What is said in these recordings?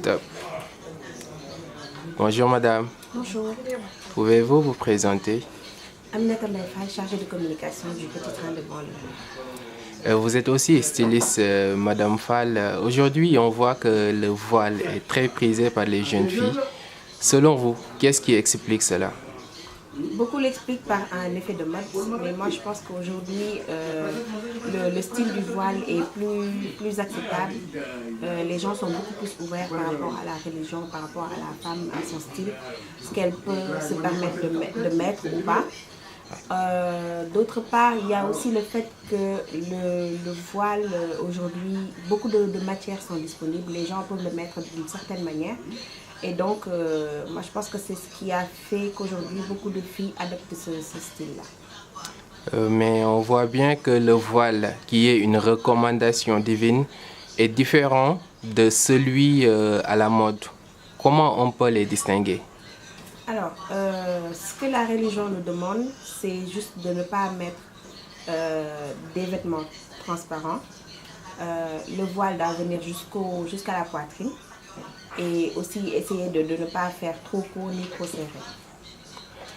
Top. Bonjour madame, Bonjour, pouvez-vous vous présenter? Aminata Mbaye, chargée de communication du Petit Train de banlieue. Vous êtes aussi styliste, madame Fall. Aujourd'hui, on voit que le voile est très prisé par les jeunes filles. Selon vous, qu'est-ce qui explique cela? Beaucoup l'expliquent par un effet de mode, mais moi je pense qu'aujourd'hui le style du voile est plus acceptable. Les gens sont beaucoup plus ouverts par rapport à la religion, par rapport à la femme, à son style, ce qu'elle peut se permettre de mettre ou pas. D'autre part, il y a aussi le fait que le voile, aujourd'hui, beaucoup de matières sont disponibles, les gens peuvent le mettre d'une certaine manière. Et donc, moi je pense que c'est ce qui a fait qu'aujourd'hui, beaucoup de filles adoptent ce style-là. Mais on voit bien que le voile, qui est une recommandation divine, est différent de celui à la mode. Comment on peut les distinguer? Alors, ce que la religion nous demande, c'est juste de ne pas mettre des vêtements transparents. Le voile doit venir jusqu'à la poitrine. Et aussi essayer de ne pas faire trop court ni trop serré.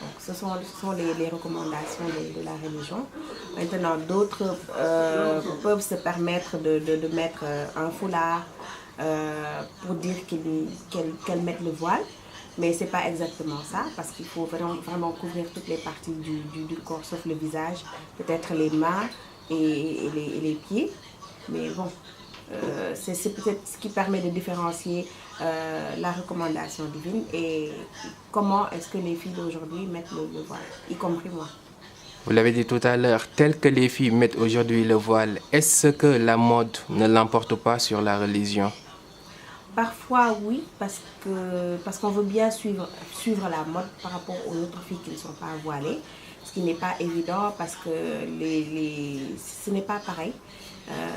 Donc, ce sont les recommandations de la religion. Maintenant, d'autres peuvent se permettre de mettre un foulard pour dire qu'elles mettent le voile. Mais ce n'est pas exactement ça, parce qu'il faut vraiment couvrir toutes les parties du corps, sauf le visage, peut-être les mains et les pieds. Mais bon, c'est peut-être ce qui permet de différencier la recommandation divine et comment est-ce que les filles d'aujourd'hui mettent le voile, y compris moi. Vous l'avez dit tout à l'heure, tel que les filles mettent aujourd'hui le voile, est-ce que la mode ne l'emporte pas sur la religion? Parfois oui, parce qu'on veut bien suivre la mode par rapport aux autres filles qui ne sont pas voilées, ce qui n'est pas évident parce que ce n'est pas pareil.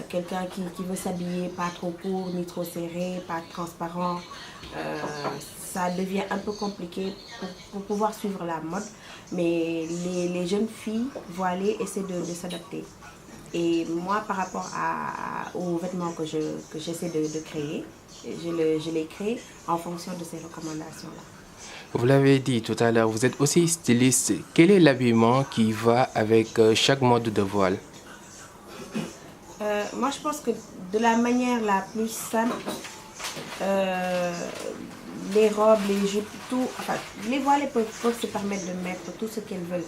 Quelqu'un qui veut s'habiller pas trop court, ni trop serré, pas transparent, ça devient un peu compliqué pour pouvoir suivre la mode. Mais les jeunes filles voilées essaient de s'adapter. Et moi, par rapport aux vêtements que j'essaie de créer, je les crée en fonction de ces recommandations-là. Vous l'avez dit tout à l'heure, vous êtes aussi styliste. Quel est l'habillement qui va avec chaque mode de voile? Moi, je pense que de la manière la plus simple, les robes, les jupes, tout, enfin, les voiles peuvent se permettre de mettre tout ce qu'elles veulent.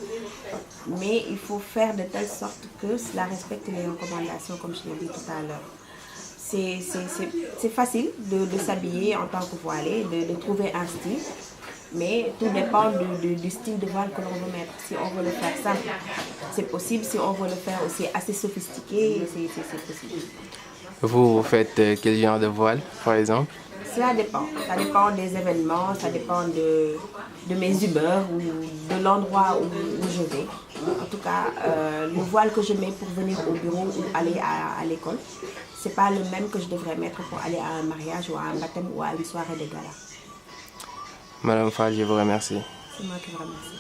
Mais il faut faire de telle sorte que cela respecte les recommandations, comme je l'ai dit tout à l'heure. C'est facile de s'habiller en tant que voilée, de trouver un style. Mais tout dépend du style de voile que l'on veut mettre. Si on veut le faire simple, c'est possible. Si on veut le faire aussi assez sophistiqué, c'est possible. Vous faites quel genre de voile, par exemple? Cela dépend. Ça dépend des événements, ça dépend de mes humeurs ou de l'endroit où je vais. En tout cas, le voile que je mets pour venir au bureau ou aller à l'école, ce n'est pas le même que je devrais mettre pour aller à un mariage ou à un baptême ou à une soirée de gala. Madame Fall, je vous remercie. C'est moi qui vous remercie.